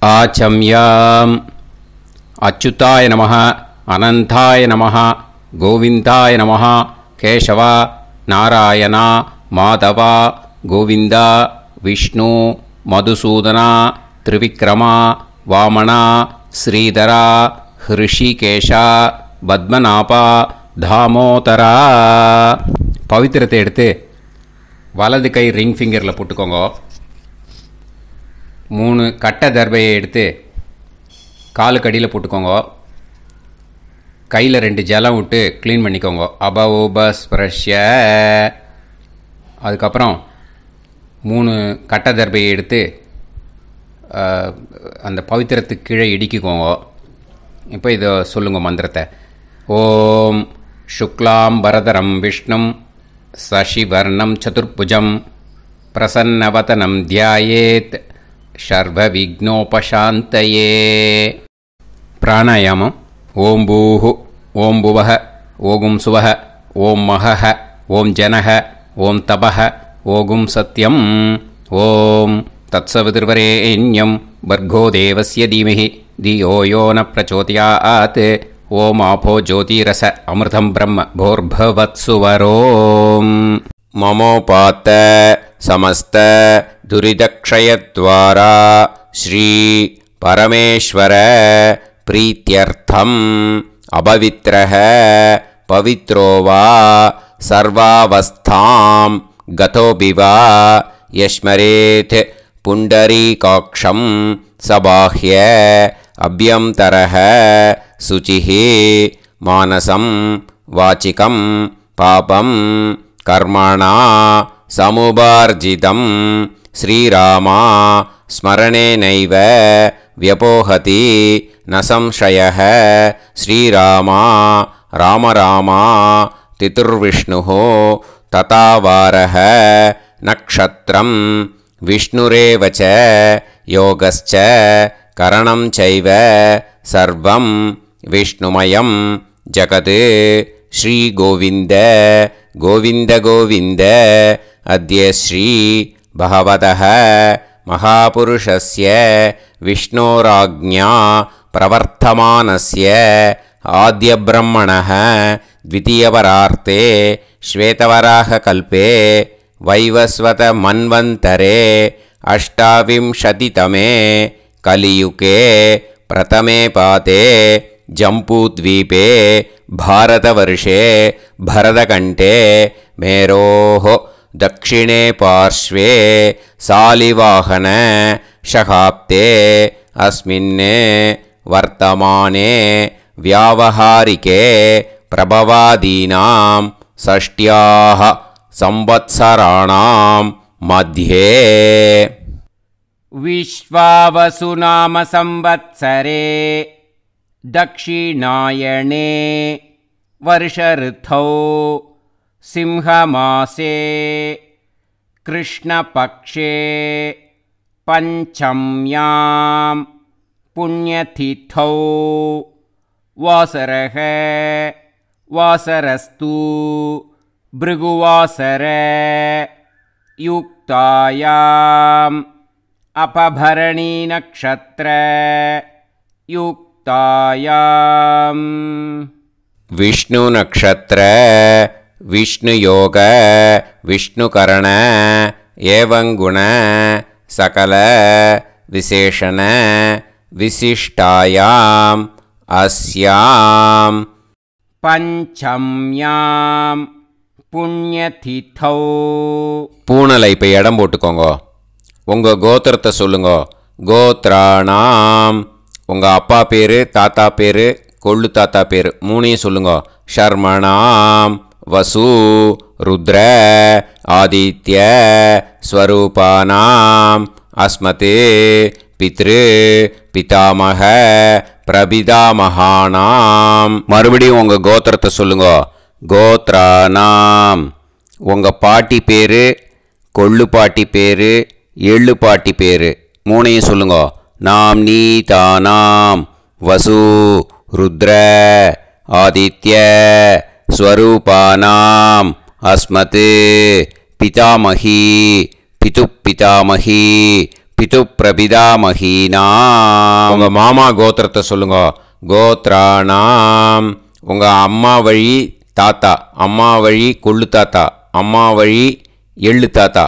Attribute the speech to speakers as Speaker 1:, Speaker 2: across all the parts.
Speaker 1: आचम्याम् अच्युताय नमः अनंताय नमः गोविंदाय नमः केशव नारायण माधव गोविंद विष्णु मधुसूदन त्रिविक्रम वामन श्रीधर ऋषिकेश पद्मनाभ दामोदर पवित्रத்தை எடுத்து வலது கை ரிங் ஃபிங்கரில் போட்டுக்கோங்க. 3 கட்டை தர்பையை எடுத்து காலுக்கு அடியில் போட்டுக்கோங்க. கையில் 2 ஜலம் விட்டு க்ளீன் பண்ணிக்கோங்க. அபவோபஸ்பிரஷ்ய. அதுக்கப்புறம் 3 கட்டை தர்பையை எடுத்து அந்த பவித்திரத்துக்கு கீழே இடிக்கிக்கோங்க. இப்போ இதை சொல்லுங்க மந்திரத்தை. ஓம் சுக்லாம் வரதரம் விஷ்ணும் சசிவர்ணம் சதுர்புஜம் பிரசன்னவதனம் தியாயேத் சர்வ விக்னோபசாந்தயே. பிராணாயாமம். ஓம் பூஹு ஓம் புவஹ ஓகும் சுவஹ ஓம் மஹஹ ஓம் ஜனஹ ஓம் தபஹ ஓகும் சத்யம் ஓம் தத்சவிதுர்வரேண்யம் பர்கோ தேவஸ்ய தீமஹி தியோ யோ ந பிரச்சோதயாத் ஓம் ஆபோ ஜோதிரச அமிர்தம் பிரம்ம போர்பவத்சுவரோம். மமோபாத்த சமஸ்த துரிதக்ஷயத்வாரா ஸ்ரீ பரமேஸ்வர பிரீத்யர்த்தம் அபவித்ரஹ பவித்ரோ வா சர்வாவஸ்தாம் கதோபிவா யஸ்மரேத் புண்டரீகாக்ஷம் சபாஹ்ய அப்யந்தரஹ சுசிஹி மானசம் வாச்சிகம் பாபம் கர்மணா சமுபார்ஜிதம் ஸ்ரீராமா ஸ்மரணேனைவ வியபோஹதி ந சம்சயः. ஸ்ரீராமா ராம ராமா திதுர்விஷ்ணுः ததா வாரः நக்ஷத்ரம் விஷ்ணுரேவ ச யோகஸ்ச கரணம் சைவ சர்வம் விஷ்ணுமயம் ஜகத். ஸ்ரீ கோவிந்த கோவிந்த கோவிந்த அத்ய ஸ்ரீ பகவதः மகாபுருஷஸ்ய விஷ்ணோராஜ்ஞா பிரவர்த்தமானஸ்ய ஆத்ய பிரம்மணः த்விதீயவரார்த்தே ஸ்வேதவராககல்பே வைவஸ்வத மன்வந்தரே அஷ்டாவிம்சதிதமே கலியுகே பிரதமே பாதே ஜம்பூத்வீபே பாரதவர்ஷே பரதகண்டே மேரோः दक्षिणे पार्श्वे सालिवाहन शहाब्दे अस्मिन् वर्तमाने व्यावहारिके प्रभवादीनां षष्ट्याः संवत्सराणां मध्ये
Speaker 2: विश्वावसुनाम संवत्सरे दक्षिणायणे वर्षऋतौ सिंहमासे कृष्णपक्षे पंचम्यां पुण्यतिथौ वासरः वासरस्तु भृगुवासर युक्तायाम् अपभरणी नक्षत्र युक्तायाम्
Speaker 1: विष्णु नक्षत्र विष्णु योग विष्णुकरण एवं गुण सकल विशेषण विशिष्टायाम् अस्याम्
Speaker 2: पंचम्यां पुण्यतिथौ.
Speaker 1: பூனலை இப்போ இடம் போட்டுக்கோங்க. உங்கள் கோத்திரத்தை சொல்லுங்க. கோத்ராணாம். உங்கள் அப்பா பேர் தாத்தா பேர் கொள்ளு தாத்தா பேர் 3ஐயும் சொல்லுங்க. ஷர்மணாம் வசு ருத்ர ஆதித்ய ஸ்வரூபானாம் அஸ்மதே பித்ரு பிதாமக பிரபிதாமகானாம். மறுபடியும் உங்கள் கோத்திரத்தை சொல்லுங்க. கோத்ரானாம். உங்கள் பாட்டி பேர் கொள்ளு பாட்டி பேர் எள்ளு பாட்டி பேர் 3ஐயும் சொல்லுங்க. நாம் நீதானாம் வசு ருத்ர ஆதித்ய ஸ்வரூபானாம் அஸ்மத் பிதாமகி பிதுப்பிதாமகி பிது பிரபிதாமஹீனாம். உங்கள் மாமா கோத்திரத்தை சொல்லுங்க. கோத்ராணாம். உங்கள் அம்மா வழி தாத்தா, அம்மா வழி கொள்ளு தாத்தா, அம்மா வழி எள்ளு தாத்தா,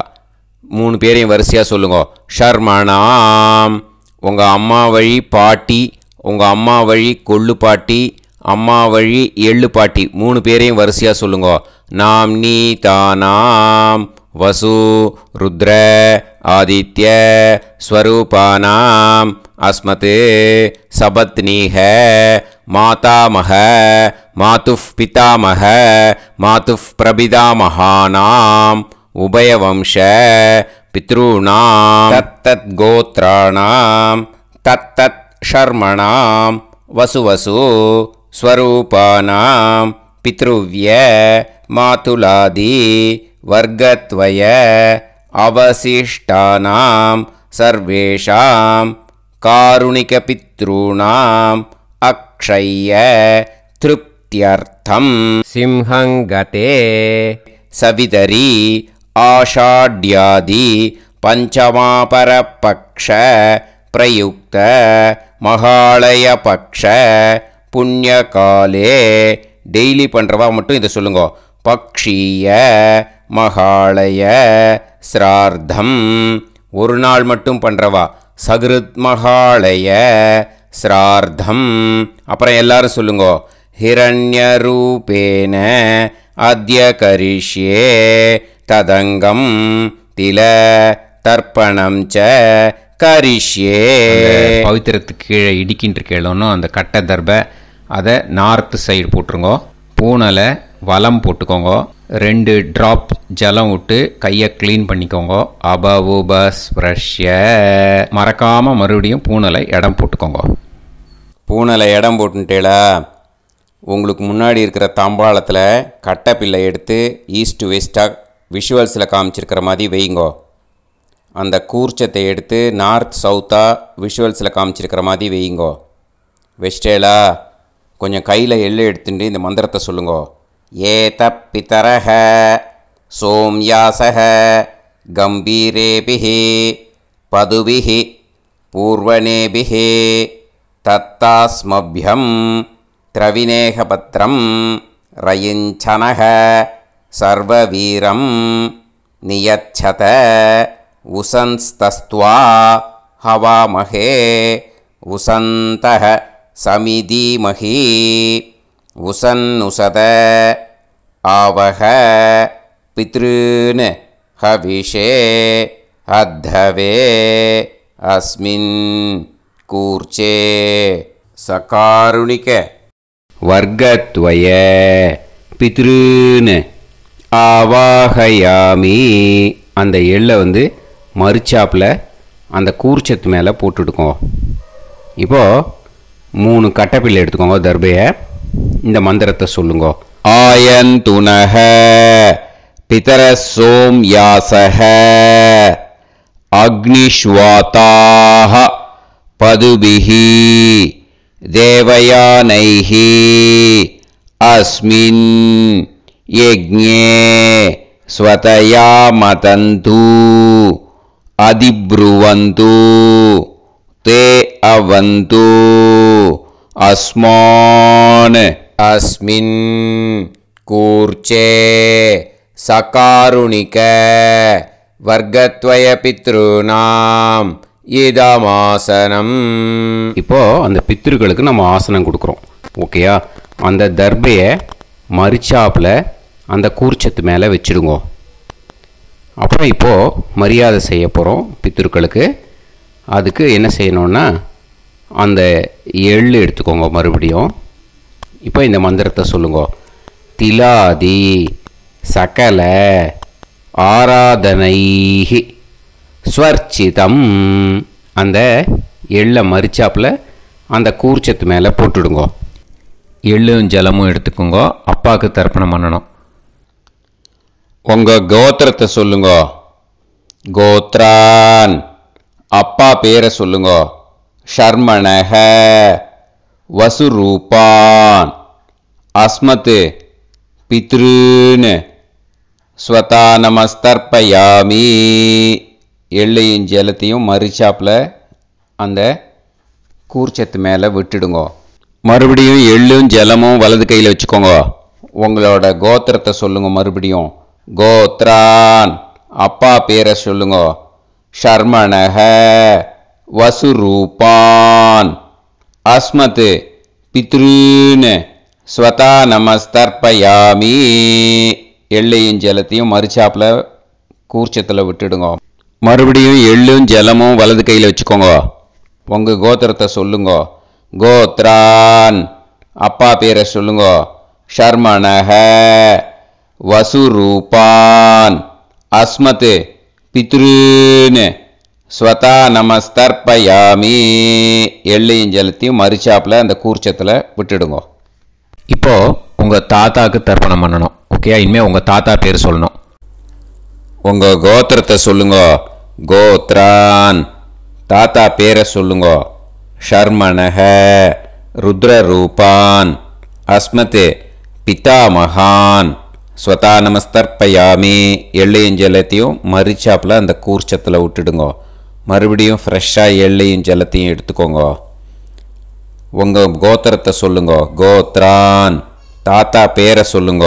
Speaker 1: 3 பேரையும் வரிசையாக சொல்லுங்க. ஷர்மணாம். உங்கள் அம்மா வழி பாட்டி, உங்கள் அம்மா வழி கொள்ளு பாட்டி, அம்மா வழி எள்ளு பாட்டி, 3 பேரையும் வரிசையாக சொல்லுங்க. நாம் நீ தானாம் வசு ருத்ர ஆதித்ய ஸ்வரூபானாம் அஸ்மத் சபத்னீஹ மாதாமஹ மாதுஃப் பிதாமஹ மாதுஃப் பிரபிதாமஹானாம் உபயவம்ச பித்ருணாம் தத்தத் கோத்ராணாம் தத்தத் ஷர்மணாம் வசுவசு ஸ்வரூபானாம் பித்ருவ்ய மாதுலாதி வர்கத்வய அவசிஷ்டானாம் சர்வேஷாம் காருணிக பித்ருணாம் அக்ஷய திருப்தியர்த்தம்
Speaker 2: சிம்ஹங்கதே
Speaker 1: சவிதரி ஆஷாட்யாதி பஞ்சமாபரபக்ஷ பிரயுக்த மகாலய பக்ஷ புண்ணியகாலே. டெய்லி பண்ணுறவா மட்டும் இதை சொல்லுங்க. பக்ஷீய மகாலய ஸ்ரார்த்தம். ஒரு நாள் மட்டும் பண்ணுறவா சகிருத் மகாலய ஸ்ரார்த்தம். அப்புறம் எல்லாரும் சொல்லுங்க. ஹிரண்யரூபேன அத்ய கரிஷ்யே ததங்கம் தில தர்ப்பணம் ச கரிஷ்யே. பவித்திரத்துக்கு கீழே இடிக்கின்ற கேளோன்னு அந்த கட்டை தர்பை அதை நார்த்து சைடு போட்டுருங்க. பூனலை வலம் போட்டுக்கோங்க. 2 ட்ராப் ஜலம் விட்டு கையை க்ளீன் பண்ணிக்கோங்க. அபவுபஸ்ப்ரஷ்ய. மறக்காமல் மறுபடியும் பூனலை இடம் போட்டுக்கோங்க. பூனலை இடம் போட்டுட்டேளா, உங்களுக்கு முன்னாடி இருக்கிற தாம்பாளத்தில் கட்டை பிள்ளை எடுத்து ஈஸ்ட் வெஸ்ட்டாக விஷுவல்ஸில் காமிச்சிருக்கிற மாதிரி வைங்கோ. அந்த கூர்ச்சத்தை எடுத்து நார்த் சவுத்தாக விஷுவல்ஸில் காமிச்சிருக்கிற மாதிரி வைங்கோ. வெஸ்டேலா கொஞ்சம் கையில் எள்ளு எடுத்துட்டு இந்த மந்திரத்தை சொல்லுங்கோ. ஏத பிதரஹ சோம்யாசஹ கம்பீரேபிஹி பதுபிஹி பூர்வணேபிஹி தத்தாஸ்மப்யம் திரவிநேகபத்ரம் ரயிஞ்சனஹ சர்வவீரம் நியச்சத உசன்ஸ்தஸ்த்வா ஹவாமஹே உசந்தஹ சமிதீமஹி உசன்னுசத ஆவஹ பித்ருன் ஹவிஷே அத்தவே அஸ்மின் கூர்ச்சே சகாருணிக வர்கத்வய பித்ருன் ஆவாஹயாமி. அந்த எள்ளை மறுச்சாப்பில் அந்த கூர்ச்சத்து மேலே போட்டுடுக்கோங்க. இப்போது 3 கட்டப்பிள்ளை எடுத்துக்கோங்க. தர்பையை இந்த மந்திரத்தை சொல்லுங்க. ஆயந்துனஹ பிதர சோம்யாசஹ அக்னிஷ்வாதாஹ பதுபிஹி தேவயானைஹி அஸ்மின் யஜ்ஞே ஸ்வதயா மதந்து அதிப்ருவந்து தே அவது அஸ்மான் அஸ்மின் கூர்ச்சே சகாருணிக வர்கத்வய பித்ருநாம் இதமாசனம். இப்போ அந்த பித்ருக்களுக்கு நம்ம ஆசனம் கொடுக்குறோம். ஓகேயா? அந்த தர்பையை மரிச்சாப்பில் அந்த கூர்ச்சத்து மேலே வச்சுடுங்க. அப்புறம் இப்போது மரியாதை செய்ய போகிறோம் பித்ருக்களுக்கு. அதுக்கு என்ன செய்யணுன்னா அந்த எள்ளு எடுத்துக்கோங்க. மறுபடியும் இப்போ இந்த மந்திரத்தை சொல்லுங்க. திலாதி சகல ஆராதனைஹி ஸ்வர்ச்சிதம். அந்த எள்ளை மரிச்சாப்பில் அந்த கூர்ச்சத்து மேலே போட்டுடுங்க. எள்ளும் ஜலமும் எடுத்துக்கோங்க. அப்பாவுக்கு தர்ப்பணம் பண்ணணும். உங்கள் கோத்திரத்தை சொல்லுங்க. கோத்ரான். அப்பா பேரை சொல்லுங்க. ஷர்மணஹ வசுரூபான் அஸ்மத் பித்ருன் ஸ்வதா நமஸ்தர்ப்பயாமி. எள்ளையும் ஜலத்தையும் மறிச்சாப்பில் அந்த கூர்ச்சத்து மேலே விட்டுடுங்க. மறுபடியும் எள்ளும் ஜலமும் வலது கையில் வச்சுக்கோங்க. உங்களோட கோத்திரத்தை சொல்லுங்க. மறுபடியும் கோத்ரான், அப்பா பேரை சொல்லுங்க. ஷர்மணஹ, வசுரூபான், அஸ்மத், பித்ருன், ஸ்வதா நமஸ்தர்ப்பயாமி. எள்ளையும் ஜலத்தையும் மறிச்சாப்பில் கூர்ச்சத்தில் விட்டுடுங்க. மறுபடியும் எள்ளும் ஜலமும் வலது கையில் வச்சுக்கோங்க. உங்கள் கோத்திரத்தை சொல்லுங்க. கோத்ரான், அப்பா பேரை சொல்லுங்க. ஷர்மணஹ, வசுரூபான், அஸ்மத், பித்ருன், ஸ்வதா நமஸ்தர்ப்பயாமி. எள்ளையும் ஜலத்தையும் மறிச்சாப்பில் அந்த கூர்ச்சத்தில் விட்டுடுங்க.
Speaker 2: இப்போது உங்கள் தாத்தாவுக்கு தர்ப்பணம் பண்ணணும். ஓகே, இனிமேல் உங்கள் தாத்தா பேர் சொல்லணும்.
Speaker 1: உங்கள் கோத்திரத்தை சொல்லுங்க. கோத்ரான், தாத்தா பேரை சொல்லுங்க. ஷர்மணஹ, ருத்ரரூபான், அஸ்மத், பிதாமகான், ஸ்வதா நமஸ்தர்ப்பயாமி. எள்ளையும் ஜலத்தையும் மறிச்சாப்பில் அந்த கூர்ச்சத்தில் விட்டுடுங்க. மறுபடியும் ஃப்ரெஷ்ஷாக எள்ளையும் ஜலத்தையும் எடுத்துக்கோங்க. உங்கள் கோத்திரத்தை சொல்லுங்க. கோத்ரான், தாத்தா பேரை சொல்லுங்க.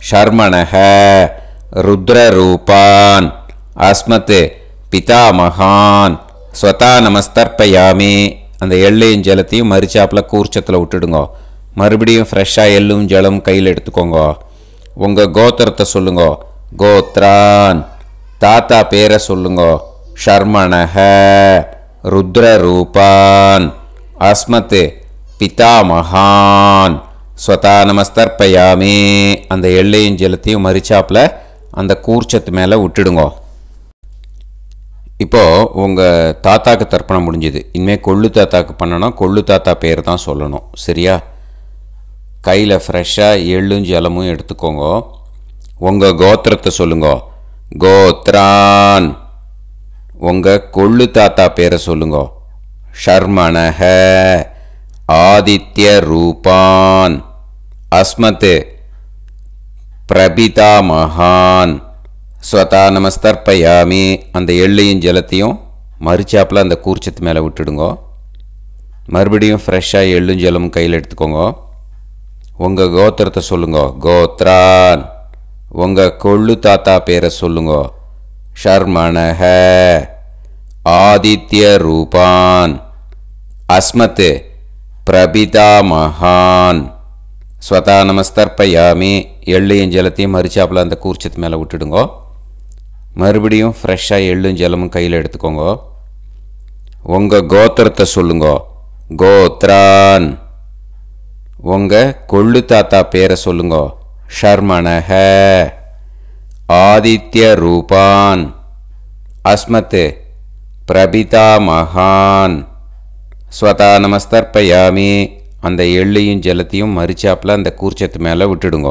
Speaker 1: ஷர்மணஹ, ருத்ரரூபான், அஸ்மத், பிதாமகான், ஸ்வதா நமஸ்தர்ப்பயாமி. அந்த எள்ளையும் ஜலத்தையும் மறிச்சாப்பில் கூர்ச்சத்தில் விட்டுடுங்க. மறுபடியும் ஃப்ரெஷ்ஷாக எள்ளும் ஜலம் கையில் எடுத்துக்கோங்க. உங்கள் கோத்திரத்தை சொல்லுங்க. கோத்ரான், தாத்தா பேரை சொல்லுங்க. ஷர்மணஹ, ருத்ரரூபான், அஸ்மத், பிதாமகான், ஸ்வதா நமஸ்தர்ப்பயாமி. அந்த எள்ளையும் ஜலத்தையும் மறிச்சாப்பில் அந்த கூர்ச்சத்து மேலே விட்டுடுங்க. இப்போது உங்கள் தாத்தாக்கு தர்ப்பணம் முடிஞ்சுது. இனிமேல் கொள்ளு தாத்தாக்கு பண்ணணும். கொள்ளு தாத்தா பேர் தான் சொல்லணும். சரியா? கையில் ஃப்ரெஷ்ஷாக எள்ளும் ஜலமும் எடுத்துக்கோங்க. உங்கள் கோத்திரத்தை சொல்லுங்க. கோத்ரான், உங்கள் கொள்ளு தாத்தா பேரை சொல்லுங்க. ஷர்மணஹ, ஆதித்ய ரூபான், அஸ்மத், பிரபிதாமகான், ஸ்வதா நமஸ்தர்ப்பயாமி. அந்த எள்ளையும் ஜலத்தையும் மறிச்சாப்பில் அந்த கூர்ச்சத்து மேலே விட்டுடுங்க. மறுபடியும் ஃப்ரெஷ்ஷாக எள்ளும் ஜலமும் கையில் எடுத்துக்கோங்க. உங்கள் கோத்திரத்தை சொல்லுங்க. கோத்ரான், உங்கள் கொள்ளு தாத்தா பேரை சொல்லுங்க. ஷர்மணஹ, ஆதித்ய ரூபான், அஸ்மத், பிரபிதாமகான், ஸ்வதா நமஸ்தர்ப்பயாமி. எள்ளையும் ஜலத்தையும் மறிச்சாப்பில் அந்த கூர்ச்சத்து மேலே விட்டுடுங்க. மறுபடியும் ஃப்ரெஷ்ஷாக எள்ளும் ஜலமும் கையில் எடுத்துக்கோங்க. உங்கள் கோத்திரத்தை சொல்லுங்க. கோத்ரான், உங்கள் கொள்ளு தாத்தா பேரை சொல்லுங்க. ஷர்மணஹ, ஆதித்ய ரூபான், அஸ்மத், பிரபிதாமகான், ஸ்வதா நமஸ்தர்ப்பயாமி. அந்த எள்ளையும் ஜலத்தையும் மறிச்சாப்பில் அந்த கூர்ச்சத்து மேலே விட்டுடுங்க.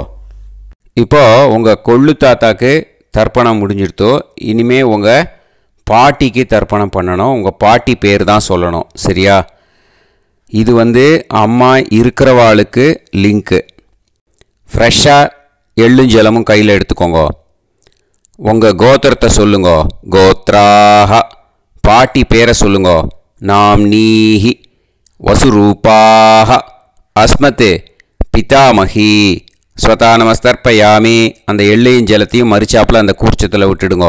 Speaker 1: இப்போது உங்கள் கொள்ளு தாத்தாக்கு தர்ப்பணம் முடிஞ்சிடுத்தோ. இனிமேல் உங்கள் பாட்டிக்கு தர்ப்பணம் பண்ணணும். உங்கள் பாட்டி பேர் தான் சொல்லணும். சரியா? இது அம்மா இருக்கிறவாளுக்கு லிங்க்கு. ஃப்ரெஷ்ஷாக எள்ளும் ஜலமும் கையில் எடுத்துக்கோங்க. உங்கள் கோத்திரத்தை சொல்லுங்க. கோத்ராஹ, பாட்டி பேரை சொல்லுங்க. நாம்னீஹி, வசுரூபாஹ, அஸ்மத், பிதாமகி, ஸ்வதா நமஸ்தர்ப்பயாமி. அந்த எள்ளையும் ஜலத்தையும் மறிச்சாப்பில் அந்த கூர்ச்சத்தில் விட்டுடுங்க.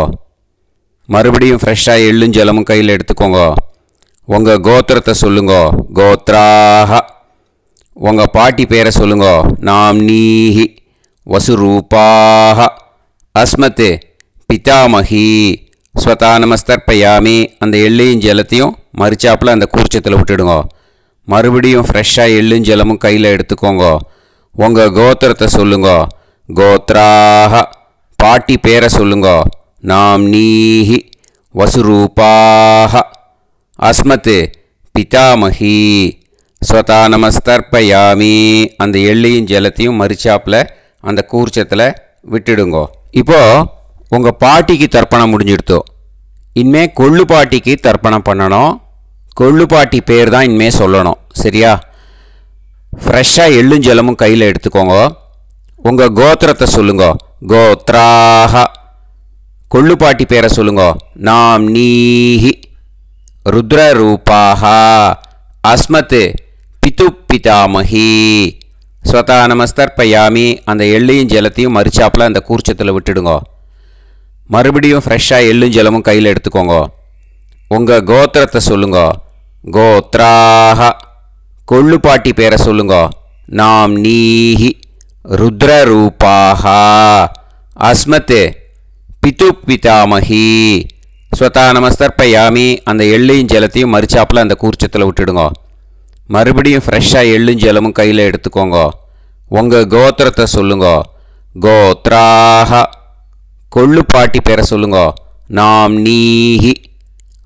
Speaker 1: மறுபடியும் ஃப்ரெஷ்ஷாக எள்ளும் ஜலமும் கையில் எடுத்துக்கோங்க. உங்கள் கோத்திரத்தை சொல்லுங்க. கோத்ராஹ, உங்கள் பாட்டி பேரை சொல்லுங்க. நாம்னீஹி, வசுரூபாஹ, அஸ்மத், பிதாமகி, ஸ்வதா நமஸ்தர்ப்பயாமி. அந்த எள்ளையும் ஜலத்தையும் மறிச்சாப்பில் அந்த கூர்ச்சத்தில் விட்டுடுங்க. மறுபடியும் ஃப்ரெஷ்ஷாக எள்ளும் ஜலமும் கையில் எடுத்துக்கோங்க. உங்கள் கோத்திரத்தை சொல்லுங்க. கோத்ராஹ, பாட்டி பேரை சொல்லுங்க. நாம்னீஹி, வசுரூபாஹ, அஸ்மத், பிதாமகி, ஸ்வதா நமஸ்தர்ப்பயாமி. அந்த எள்ளையும் ஜலத்தையும் மறிச்சாப்பில் அந்த கூர்ச்சத்தில் விட்டுடுங்க. இப்போது உங்கள் பாட்டிக்கு தர்ப்பணம் முடிஞ்சிடுத்தோ. இனிமேல் கொள்ளு பாட்டிக்கு தர்ப்பணம் பண்ணணும். கொள்ளு பாட்டி பேர் தான் இனிமேல் சொல்லணும். சரியா? ஃப்ரெஷ்ஷாக எள்ளும் ஜலமும் கையில் எடுத்துக்கோங்க. உங்கள் கோத்திரத்தை சொல்லுங்க. கோத்ராஹ, கொள்ளுப்பாட்டி பேரை சொல்லுங்க. நாம் நீஹி ருத்ரரூபாஹா அஸ்மத் பிது பிதாமஹி. ஸ்வதா நமஸ்தர்ப்பயாமி. அந்த எள்ளையும் ஜலத்தையும் மறிச்சாப்பில் அந்த கூர்ச்சத்தில் விட்டுடுங்க. மறுபடியும் ஃப்ரெஷ்ஷாக எள்ளும் ஜலமும் கையில் எடுத்துக்கோங்க. உங்கள் கோத்திரத்தை சொல்லுங்க. கோத்ராஹ. கொள்ளுப்பாட்டி பேரை சொல்லுங்க. நாம் நீஹி ருத்ரரூபாஹா அஸ்மத் பிது பிதாமஹி. ஸ்வதா நமஸ்தர்ப்பயாமி. அந்த எள்ளையும் ஜலத்தையும் மறிச்சாப்பில் அந்த கூர்ச்சத்தில் விட்டுடுங்க. மறுபடியும் ஃப்ரெஷ்ஷாக எள்ளும் ஜலமும் கையில் எடுத்துக்கோங்க. உங்கள் கோத்திரத்தை சொல்லுங்க. கோத்ராஹ. கொள்ளுப்பாட்டி பேரை சொல்லுங்க. நாம் நீஹி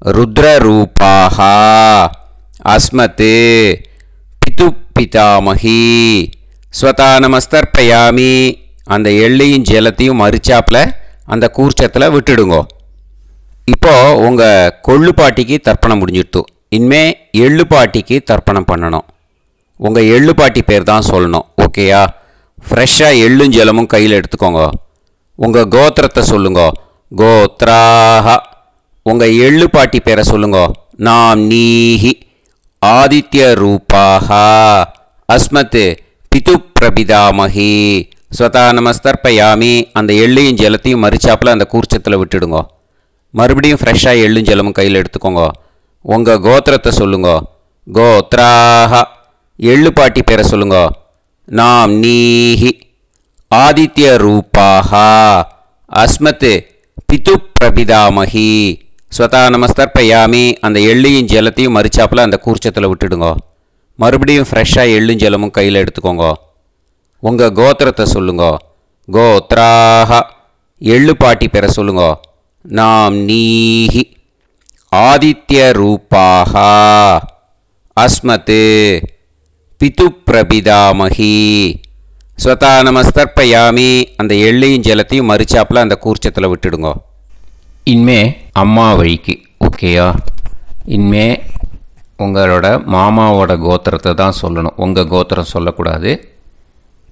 Speaker 1: ருத்ரரூபாஹா அஸ்மத் பிது பிதாமஹி. ஸ்வதா நமஸ்தர்ப்பயாமி. அந்த எள்ளையும் ஜலத்தையும் மறிச்சாப்பில் அந்த கூர்ச்சத்தில் விட்டுடுங்க. இப்போது உங்கள் கொள்ளுப்பாட்டிக்கு தர்ப்பணம் முடிஞ்சிடுத்து. இனிமே எள்ளுப்பாட்டிக்கு தர்ப்பணம் பண்ணணும். உங்கள் எள்ளுப்பாட்டி பேர் தான் சொல்லணும். ஓகேயா? ஃப்ரெஷ்ஷாக எள்ளும் ஜலமும் கையில் எடுத்துக்கோங்க. உங்கள் கோத்திரத்தை சொல்லுங்க. கோத்ராஹ. உங்கள் எள்ளுப்பாட்டி பேரை சொல்லுங்க. நாம் நீஹி ஆதித்ய ரூபாஹா அஸ்மத் பிது பிரபிதாமஹி. ஸ்வதா நமஸ்தர்ப்பயாமி. அந்த எள்ளையும் ஜலத்தையும் மறிச்சாப்பில் அந்த கூர்ச்சத்தில் விட்டுடுங்க. மறுபடியும் ஃப்ரெஷ்ஷாக எள்ளும் ஜலமும் கையில் எடுத்துக்கோங்க. உங்கள் கோத்திரத்தை சொல்லுங்க. கோத்ராஹ. எள்ளுப்பாட்டி பேரை சொல்லுங்க. நாம் நீஹி ஆதித்ய ரூபாஹா அஸ்மத் பிது பிரபிதாமஹி. ஸ்வதா நமஸ்தர்ப்பயாமி. அந்த எள்ளையும் ஜலத்தையும் மறிச்சாப்பில் அந்த கூர்ச்சத்தில் விட்டுடுங்க. மறுபடியும் ஃப்ரெஷ்ஷாக எள்ளும் ஜலமும் கையில் எடுத்துக்கோங்க. உங்கள் கோத்திரத்தை சொல்லுங்க. கோத்ராஹ. எள்ளுப்பாட்டி பேரை சொல்லுங்க. நாம் நீஹி ஆதித்ய ரூபாஹா அஸ்மத் பிது பிரபிதாமஹி. ஸ்வதா நமஸ்தர்ப்பயாமி. அந்த எள்ளையும் ஜலத்தையும் மறிச்சாப்பில் அந்த கூர்ச்சத்தில் விட்டுடுங்க.
Speaker 2: இனிமே அம்மா வழிக்கு. ஓகேயா? இனிமே உங்களோட மாமாவோட கோத்திரத்தை தான் சொல்லணும். உங்கள் கோத்திரம் சொல்லக்கூடாது.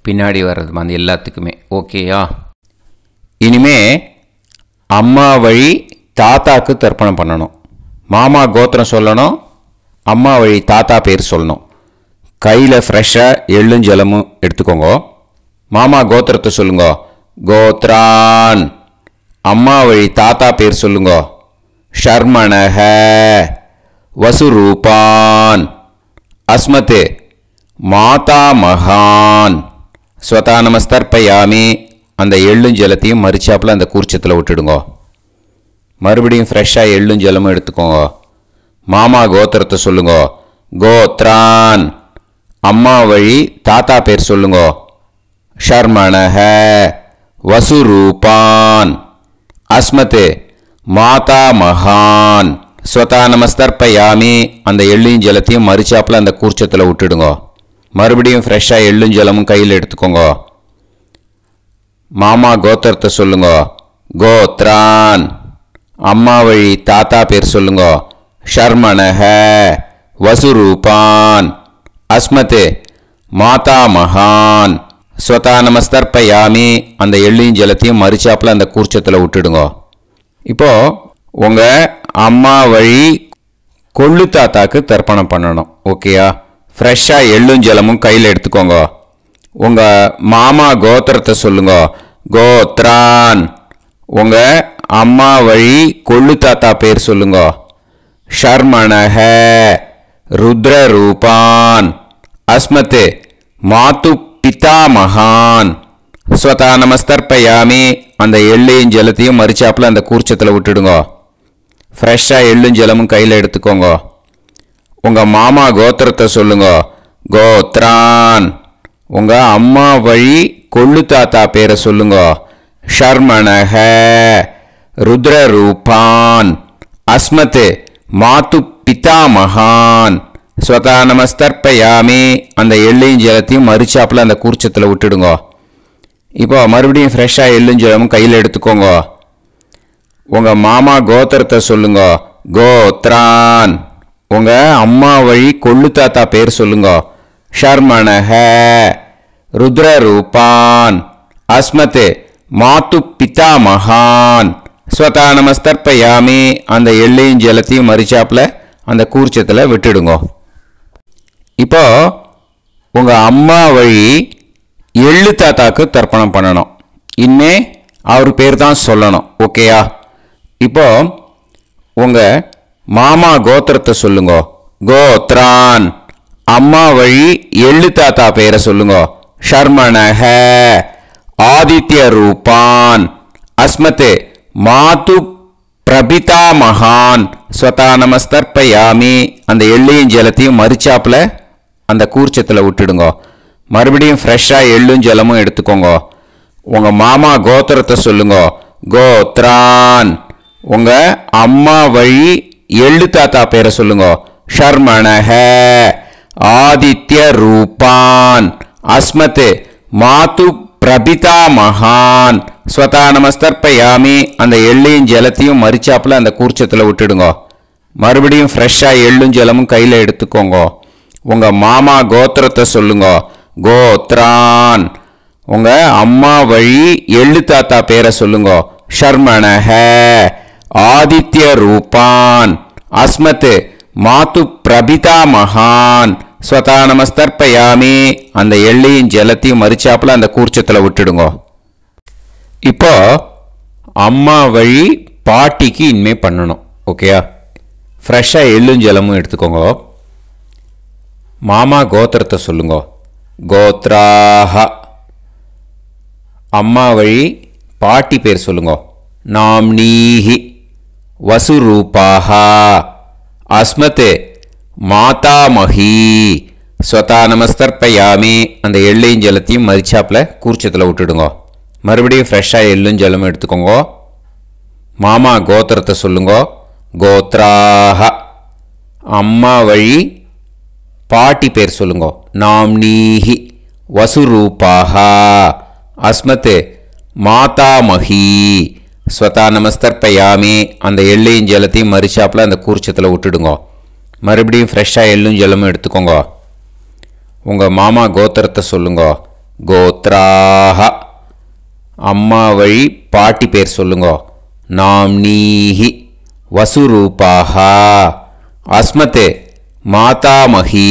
Speaker 2: பின்னாடி வர்றது அந்த எல்லாத்துக்குமே. ஓகேயா? இனிமே அம்மா வழி தாத்தாக்கு தர்ப்பணம் பண்ணணும். மாமா கோத்திரம் சொல்லணும். அம்மா வழி தாத்தா பேர் சொல்லணும். கையில் ஃப்ரெஷ்ஷாக எள்ளும் ஜலமும் எடுத்துக்கோங்க. மாமா கோத்திரத்தை சொல்லுங்க. கோத்ரான். அம்மா வழி தாத்தா பேர் சொல்லுங்க. ஷர்மணஹ வசுரூபான் அஸ்மத் மாதா மகான். ஸ்வதா நமஸ்தர்ப்பயாமி. அந்த எள்ளும் ஜலத்தையும் மறிச்சாப்பில் அந்த கூர்ச்சத்தில் விட்டுடுங்க. மறுபடியும் ஃப்ரெஷ்ஷாக எள்ளும் ஜலமும் எடுத்துக்கோங்க. மாமா கோத்திரத்தை சொல்லுங்க. கோத்ரான். அம்மா வழி தாத்தா பேர் சொல்லுங்க. ஷர்மணஹ வசுரூபான் அஸ்மத் மாதா மகான். ஸ்வதா நமஸ்தர்ப்பயாமி. அந்த எள்ளையும் ஜலத்தையும் மறிச்சாப்பில் அந்த கூர்ச்சத்தில் விட்டுடுங்க. மறுபடியும் ஃப்ரெஷ்ஷாக எள்ளும் ஜலமும் கையில் எடுத்துக்கோங்க. மாமா கோத்திரத்தை சொல்லுங்க. கோத்ரான். அம்மா வழி தாத்தா பேர் சொல்லுங்க. ஷர்மணஹ வசுரூபான் அஸ்மத் மாதா மகான். ஸ்வதா நமஸ்தர்ப்பயாமி. அந்த எள்ளையும் ஜலத்தையும் மறிச்சாப்பில் அந்த கூர்ச்சத்தில் விட்டுடுங்க. இப்போது உங்கள் அம்மா வழி கொள்ளு தாத்தாக்கு தர்ப்பணம் பண்ணணும். ஓகேயா? ஃப்ரெஷ்ஷாக எள்ளும் ஜலமும் கையில் எடுத்துக்கோங்க. உங்கள் மாமா கோத்திரத்தை சொல்லுங்க. கோத்ரான். உங்கள் அம்மா வழி கொள்ளு தாத்தா பேர் சொல்லுங்க. ஷர்மணஹ ருத்ரரூபான் அஸ்மத் மாது பிதாமகான். ஸ்வதா நமஸ்தர்ப்பயாமி. அந்த எள்ளையும் ஜலத்தையும் மறிச்சாப்பில் அந்த கூர்ச்சத்தில் விட்டுடுங்க. ஃப்ரெஷ்ஷாக எள்ளும் ஜலமும் கையில் எடுத்துக்கோங்க. உங்கள் மாமா கோத்திரத்தை சொல்லுங்க. கோத்ரான். உங்கள் அம்மா வழி கொள்ளு தாத்தா பேரை சொல்லுங்க. ஷர்மணஹ ருத்ரரூபான் அஸ்மத் மாது பிதாமகான். ஸ்வதா நமஸ்தர்ப்பயாமி. அந்த எள்ளையும் ஜலத்தையும் மறிச்சாப்பில் அந்த கூர்ச்சத்தில் விட்டுடுங்க. இப்போ மறுபடியும் ஃப்ரெஷ்ஷாக எள்ளும் ஜலமும் கையில் எடுத்துக்கோங்க. உங்கள் மாமா கோத்திரத்தை சொல்லுங்க. கோத்ரான். உங்கள் அம்மா வழி கொள்ளு தாத்தா பேர் சொல்லுங்க. ஷர்மணஹ ருத்ரரூபான் அஸ்மத் மாது பிதாமகான். ஸ்வதா நமஸ்தர்ப்பயாமி அந்த எள்ளையும் ஜலத்தையும் மறிச்சாப்புல அந்த கூர்ச்சத்தில் விட்டுடுங்க. இப்போ உங்கள் அம்மா வழி எள்ளு தாத்தாக்கு தர்ப்பணம் பண்ணணும். இனிமே அவர் பேர் தான் சொல்லணும். ஓகேயா? இப்போ உங்கள் மாமா கோத்திரத்தை சொல்லுங்க. கோத்ரான். அம்மா வழி எள்ளு தாத்தா பேரை சொல்லுங்க. ஷர்மணஹ ஆதித்ய ரூபான் அஸ்மதே மாது பிரபிதா மகான் ஸ்வதா நமஸ்தர்ப்பயாமி அந்த எள்ளையும் ஜலத்தையும் மறிச்சாப்புல அந்த கூர்ச்சத்தில் விட்டுடுங்க. மறுபடியும் ஃப்ரெஷ்ஷாக எள்ளும் ஜலமும் எடுத்துக்கோங்க. உங்கள் மாமா கோத்திரத்தை சொல்லுங்க. கோத்ரான். உங்கள் அம்மா வழி எள்ளு தாத்தா பேரை சொல்லுங்க. ஷர்மணஹ ஆதித்ய ரூபான் அஸ்மதே மாது பிரபிதா மகான் ஸ்வதா நமஸ்தர்ப்பயாமி அந்த எள்ளையும் ஜலத்தையும் மறிச்சாப்புல அந்த கூர்ச்சத்தில் விட்டுடுங்க. மறுபடியும் ஃப்ரெஷ்ஷாக எள்ளும் ஜலமும் கையில் எடுத்துக்கோங்க. உங்கள் மாமா கோத்திரத்தை சொல்லுங்க. கோத்ரான். உங்கள் அம்மா வழி எள்ளு தாத்தா பேரை சொல்லுங்க. ஷர்மணஹ ஆதித்ய ரூபான் அஸ்மதே மாது பிரபிதா மகான் ஸ்வதா நமஸ்தர்ப்பயாமி அந்த எள்ளையும் ஜலத்தையும் மறிச்சாப்புல அந்த கூர்ச்சத்தில் விட்டுடுங்க. இப்போ அம்மா வழி பாட்டிக்கு இனிமே பண்ணணும். ஓகேயா? ஃப்ரெஷ்ஷாக எள்ளும் ஜலமும் எடுத்துக்கோங்க. மாமா கோத்திரத்தை சொல்லுங்க. கோத்ராஹ. அம்மா வழி பாட்டி பேர் சொல்லுங்க. நாம்னீஹி வசுரூபாஹ அஸ்மதே மாதாமஹி ஸ்வதா நமஸ்தர்ப்பயாமி அந்த எள்ளையும் ஜலத்தையும் மறிச்சாப்புல கூர்ச்சத்தில் விட்டுடுங்க. மறுபடியும் ஃப்ரெஷ்ஷாக எள்ளும் ஜலமும் எடுத்துக்கோங்க. மாமா கோத்திரத்தை சொல்லுங்க. கோத்ராஹ. அம்மா வழி பாட்டி பேர் சொல்லுங்க. நாம்னீஹி வசுரூபாஹ அஸ்மதே மாதாமஹி ஸ்வதா நமஸ்தர்ப்பயாமி அந்த எள்ளையும் ஜலத்தையும் மறிச்சாப்புல அந்த கூர்ச்சத்தில் விட்டுடுங்க. மறுபடியும் ஃப்ரெஷ்ஷாக எள்ளும் ஜலமும் எடுத்துக்கோங்க. உங்கள் மாமா கோத்திரத்தை சொல்லுங்க. கோத்ராஹ. அம்மா வழி பாட்டி பேர் சொல்லுங்க. நாம்னீஹி வசுரூபாஹ அஸ்மதே மாதாமஹி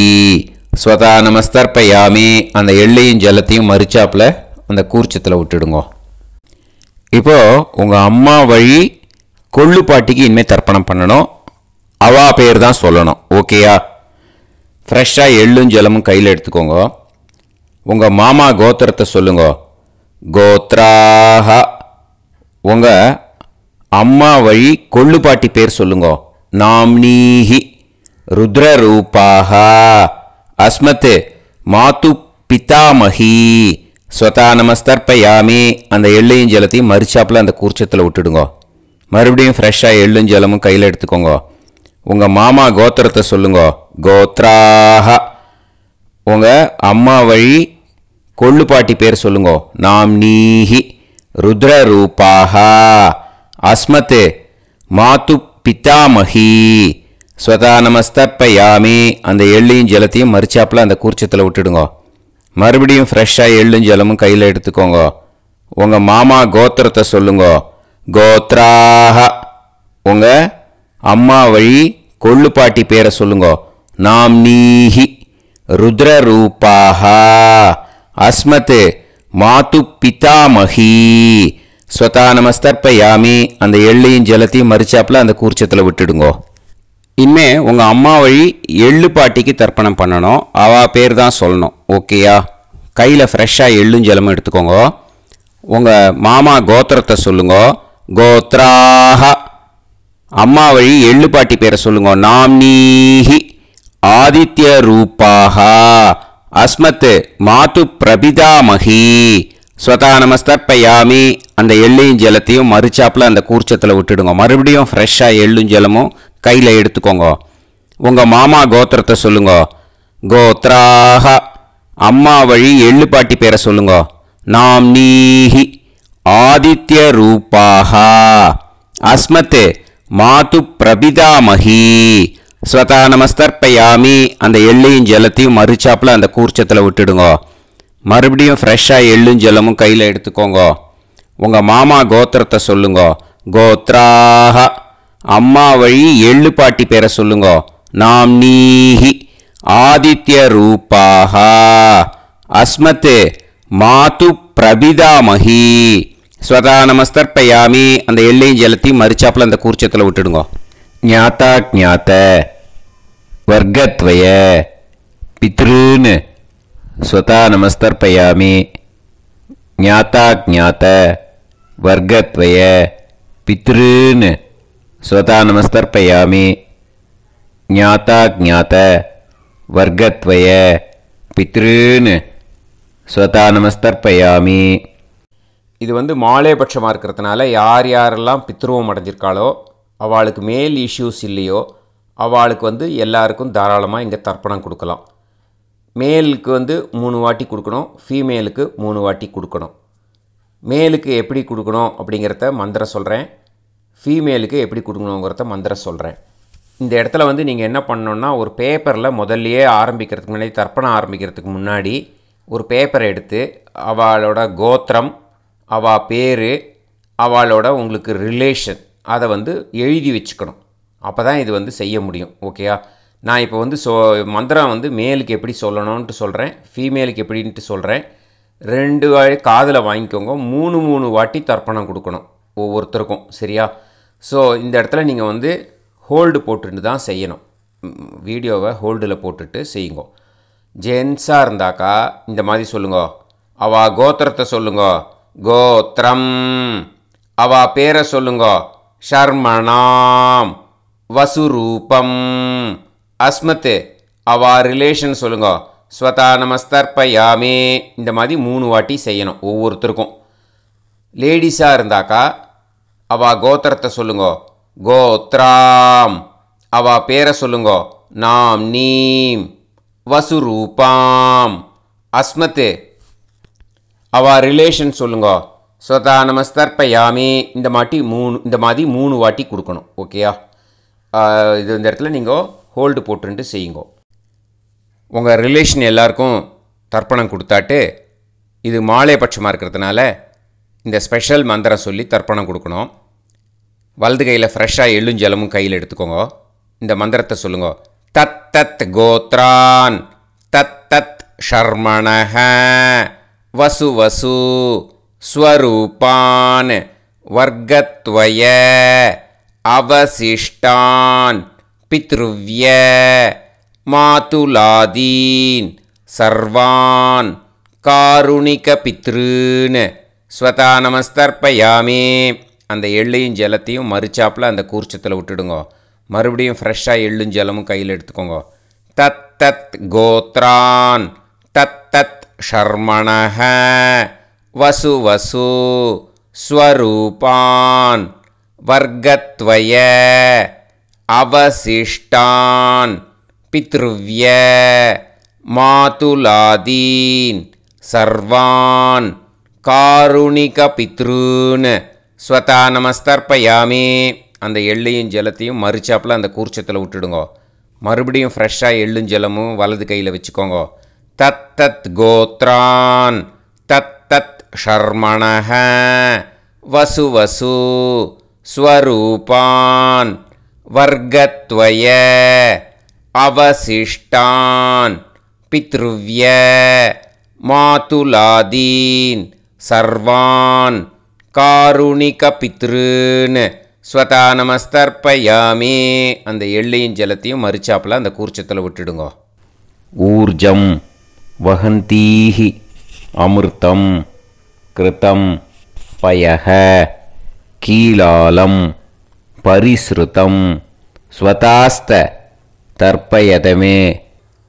Speaker 2: ஸ்வதா நமஸ்தர்ப்பயாமி அந்த எள்ளையும் ஜலத்தையும் மறிச்சாப்புல அந்த கூர்ச்சத்தில் விட்டுடுங்க. இப்போ உங்கள் அம்மா வழி கொள்ளு பாட்டிக்கு இனிமேல் தர்ப்பணம் பண்ணணும். அவா பேர் தான் சொல்லணும். ஓகேயா? ஃப்ரெஷ்ஷாக எள்ளும் ஜலமும் கையில் எடுத்துக்கோங்க. உங்கள் மாமா கோத்திரத்தை சொல்லுங்க. கோத்ராஹ. உங்கள் அம்மா வழி கொள்ளு பாட்டி பேர் சொல்லுங்க. நாம்னீஹி ருத்ரரூபாஹ அஸ்மதே மாது பிதாமஹி ஸ்வதா நமஸ்தர்ப்பயாமி அந்த எள்ளையும் ஜலத்தையும் மறிச்சாப்புல அந்த கூர்ச்சத்தில் விட்டுடுங்க. மறுபடியும் ஃப்ரெஷ்ஷாக எள்ளும் ஜலமும் கையில் எடுத்துக்கோங்க. உங்கள் மாமா கோத்திரத்தை சொல்லுங்க. கோத்ராஹ. உங்கள் அம்மா வழி கொள்ளு பாட்டி பேர் சொல்லுங்க. நாம்னீஹி ருத்ரரூபாஹ அஸ்மதே மாது பிதாமஹி ஸ்வதா நமஸ்தர்ப்பயாமி அந்த எள்ளையும் ஜலத்தையும் மறிச்சாப்புல அந்த கூர்ச்சத்தில் விட்டுடுங்க. மறுபடியும் ஃப்ரெஷ்ஷாக எள்ளும் ஜலமும் கையில் எடுத்துக்கோங்க. உங்கள் மாமா கோத்திரத்தை சொல்லுங்க. கோத்ராஹ. உங்கள் அம்மா வழி கொள்ளு பாட்டி பேரை சொல்லுங்க. நாம்னீஹி ருத்ரரூபாஹ அஸ்மதே மாது பிதாமஹி ஸ்வதா நமஸ்தர்ப்பயாமி அந்த எள்ளையும் ஜலத்தையும் மறிச்சாப்புல அந்த கூர்ச்சத்தில் விட்டுடுங்க. இனிமே உங்கள் அம்மா வழி எள்ளு பாட்டிக்கு தர்ப்பணம் பண்ணணும். அவா பேர் தான் சொல்லணும். ஓகேயா? கையில் ஃப்ரெஷ்ஷாக எள்ளும் ஜலமும் எடுத்துக்கோங்க. உங்கள் மாமா கோத்திரத்தை சொல்லுங்க. கோத்ராஹ. அம்மா வழி எள்ளு பாட்டி பேரை சொல்லுங்க. நாம்னீஹி ஆதித்ய ரூபாஹ அஸ்மத் மாது பிரபிதாமஹி ஸ்வதா நமஸ்தர்ப்பயாமி அந்த எள்ளையும் ஜலத்தையும் மறிச்சாப்புல அந்த கூர்ச்சத்தில் விட்டுடுங்க. மறுபடியும் ஃப்ரெஷ்ஷாக எள்ளும் ஜலமும் கையில் எடுத்துக்கோங்க. உங்கள் மாமா கோத்திரத்தை சொல்லுங்க. கோத்ராஹ. அம்மா வழி எள்ளு பாட்டி பேரை சொல்லுங்க. நாம்னீஹி ஆதித்ய ரூபாஹ அஸ்மத் மாது பிரபிதாமஹி ஸ்வதா நமஸ்தர்ப்பயாமி அந்த எள்ளையும் ஜலத்தையும் மறிச்சாப்புல அந்த கூர்ச்சத்தில் விட்டுடுங்க. மறுபடியும் ஃப்ரெஷ்ஷாக எள்ளும் ஜலமும் கையில் எடுத்துக்கோங்க. உங்கள் மாமா கோத்திரத்தை சொல்லுங்க. கோத்ராஹ. அம்மா வழி எள்ளு பாட்டி பேரை சொல்லுங்க. நாம்னீஹி ஆதித்ய ரூபாஹ. அஸ்மத் மாது பிரபிதாமஹி. ஸ்வதா நமஸ்தர்ப்பயாமி. அந்த எள்ளையும் ஜலத்தையும் மறிச்சாப்பில் அந்த கூர்ச்சத்தில் விட்டுடுங்க. ஞாதா ஜாத்த வர்க்கத்வய பித்ருன்னு ஸ்வதா நமஸ்தர்ப்பயாமி. ஞாதா ஜாத்த வர்க்கத்வய பித்ருன்னு ஸ்வதா நமஸ்தர்ப்பயாமி. ஞாதா ஜாத்த வர்க்கத்வய பித்ருன்னு ஸ்வதா நமஸ்தர்ப்பயாமி. இது மாலேபட்சமாக இருக்கிறதுனால யார் யாரெல்லாம் பித்ருவம் அடைஞ்சிருக்காளோ அவளுக்கு மேல் இஷ்யூஸ் இல்லையோ அவளுக்கு எல்லாருக்கும் தாராளமாக இங்கே தர்ப்பணம் கொடுக்கலாம். மேலுக்கு 3 வாட்டி கொடுக்கணும், ஃபீமேலுக்கு 3 வாட்டி கொடுக்கணும். மேலுக்கு எப்படி கொடுக்கணும் அப்படிங்கிறத மந்திரம் சொல்கிறேன், ஃபீமேலுக்கு எப்படி கொடுக்கணுங்கிறத மந்திரம் சொல்கிறேன். இந்த இடத்துல நீங்கள் என்ன பண்ணணுன்னா, ஒரு பேப்பரில் முதல்லையே ஆரம்பிக்கிறதுக்கு முன்னாடி, தர்ப்பணம் ஆரம்பிக்கிறதுக்கு முன்னாடி ஒரு பேப்பரை எடுத்து அவளோட கோத்திரம், அவள் பேர், அவளோட உங்களுக்கு ரிலேஷன் அதை எழுதி வச்சுக்கணும். அப்போ தான் இது செய்ய முடியும். ஓகேயா? நான் இப்போ மந்திரம் மேலுக்கு எப்படி சொல்லணும்ன்ட்டு சொல்கிறேன், ஃபீமேலுக்கு எப்படின்ட்டு சொல்கிறேன். 2 வாட்டி காதில் வாங்கிக்கோங்க. 3 வாட்டி தர்ப்பணம் கொடுக்கணும் ஒவ்வொருத்தருக்கும். சரியா? ஸோ இந்த இடத்துல நீங்கள் ஹோல்டு போட்டுட்டு தான் செய்யணும். வீடியோவை ஹோல்டில் போட்டுட்டு செய்யுங்க. ஜென்ஸாக இருந்தாக்கா இந்த மாதிரி சொல்லுங்க. அவள் கோத்திரத்தை சொல்லுங்க, கோத்ரம். அவள் பேரை சொல்லுங்க, ஷர்மணாம் வசுரூபம். அஸ்மத். அவள் ரிலேஷன் சொல்லுங்க, ஸ்வதா நமஸ்தர்ப்பயாமி. இந்த மாதிரி 3 வாட்டி செய்யணும் ஒவ்வொருத்தருக்கும். லேடிஸாக இருந்தாக்கா அவள் கோத்திரத்தை சொல்லுங்க, கோத்ராம். அவள் பேரை சொல்லுங்க, நாம் நீம் வசுரூபாம். அஸ்மத். அவள் ரிலேஷன் சொல்லுங்க, ஸ்வதா நமஸ்தர்ப்பயாமி. இந்த மாதிரி 3 வாட்டி கொடுக்கணும். ஓகேயா? இந்த இடத்துல நீங்கள் ஹோல்டு போட்டுன்ட்டு செய்யுங்க. உங்கள் ரிலேஷன் எல்லாருக்கும் தர்ப்பணம் கொடுத்தாட்டு இது மாலைபட்சமாக இருக்கிறதுனால இந்த ஸ்பெஷல் மந்திரம் சொல்லி தர்ப்பணம் கொடுக்கணும். வலது கையில் ஃப்ரெஷ்ஷாக எள்ளும் ஜலமும் கையில் எடுத்துக்கோங்க. இந்த மந்திரத்தை சொல்லுங்க. தத் தத் கோத்ரான் தத் தத் ஷர்மணஹ வசு வசு ஸ்வரூபான் வர்க்கத்வய அவசிஷ்டான் பித்ருவ்ய மாதுலாதீன் சர்வான் காருணிக பித்ருன் ஸ்வதா நமஸ்தர்ப்பயாமி. அந்த எள்ளையும் ஜலத்தையும் மறிச்சாப்பில் அந்த கூர்ச்சத்தில் விட்டுடுங்க. மறுபடியும் ஃப்ரெஷ்ஷாக எள்ளும் ஜலமும் கையில் எடுத்துக்கோங்க. தத் தத் கோத்ரான் தத் தத் ஷர்மணஹ வசு வசு ஸ்வரூபான் வர்க்கத்வய அவசிஷ்டான் பித்ருவ்ய மாதுலாதீன் சர்வான் காருணிக பித்ருன் ஸ்வதா நமஸ்தர்ப்பயாமி. அந்த எள்ளையும் ஜலத்தையும் மறிச்சாப்பில் அந்த கூர்ச்சத்தில் விட்டுடுங்க. மறுபடியும் ஃப்ரெஷ்ஷாக எள்ளும் ஜலமும் வலது கையில் வச்சுக்கோங்க. தத் தத் கோத்ரான் தத் தத் ஷர்மணஹ வசு வசு ஸ்வரூபான் வர்க்கத்வய அவசிஷ்டான் பித்ருவ்ய மாதுலாதீன் சர்வான் காருணிக பித்ருன் ஸ்வதா நமஸ்தர்ப்பயாமி. அந்த எள்ளையும் ஜலத்தையும் மறிச்சாப்பில் அந்த கூர்ச்சத்தில் விட்டுடுங்க. ஊர்ஜம் வஹந்தீஹி அமிர்தம் கிருதம் பயஹ கீலாலம் பரிஸ்ருதம் ஸ்வதாஸ்த தர்ப்பயதமே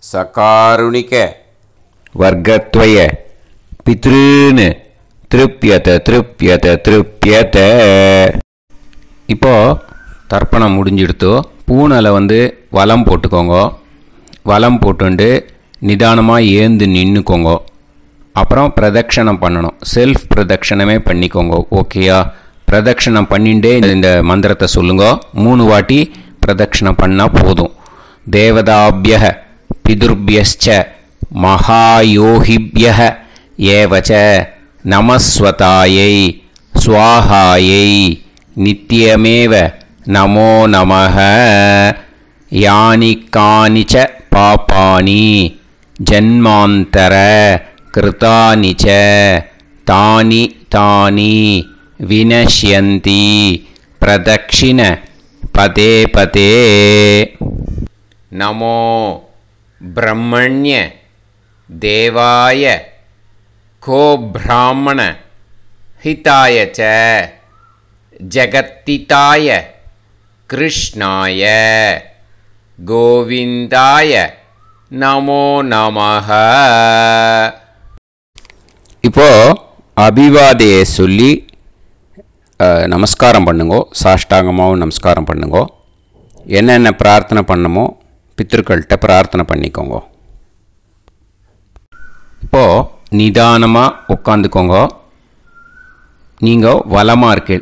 Speaker 2: சகாருணிக வர்க்கத்வய பித்ருன் திருப்யத திருப்யத திருப்யத. இப்போது தர்ப்பணம் முடிஞ்சிடுத்தோ பூனலை வலம் போட்டுக்கோங்க. வலம் போட்டுண்டு நிதானமாக ஏந்து நின்றுக்கோங்க. அப்புறம் பிரதட்சணம் பண்ணணும். செல்ஃப் பிரதட்சணமே பண்ணிக்கோங்க. ஓகேயா? பிரதட்சணம் பண்ணிண்டே இந்த மந்திரத்தை சொல்லுங்க. 3 வாட்டி பிரதட்சணம் பண்ணால் போதும். தேவதாபிய பிதுர்பியஸ்ச மகாயோகிபிய ஏவச்ச நமஸ்வதாயை ஸ்வாஹாயை
Speaker 1: நித்யமேவ நமோ நமः. யானி கானிச்ச பாபானி ஜன்மாந்தர கிருதானி ச தானி தானி வினஷ்யந்தி பிரதக்ஷிண பதே பதே. நமோ பிரம்மண்ய தேவாய கோ பிராமண ஹிதாய ச ஜகத்திதாய கிருஷ்ணாய கோவிந்தாய நமோ நமः. இப்போ அபிவாதையை சொல்லி நமஸ்காரம் பண்ணுங்கோ. சாஷ்டாங்கமாகவும் நமஸ்காரம் பண்ணுங்கோ. என்னென்ன பிரார்த்தனை பண்ணமோ பித்திருக்கள்கிட்ட பிரார்த்தனை பண்ணிக்கோங்க. இப்போது நிதானமாக உட்காந்துக்கோங்க. நீங்கள் வலமாக இருக்கு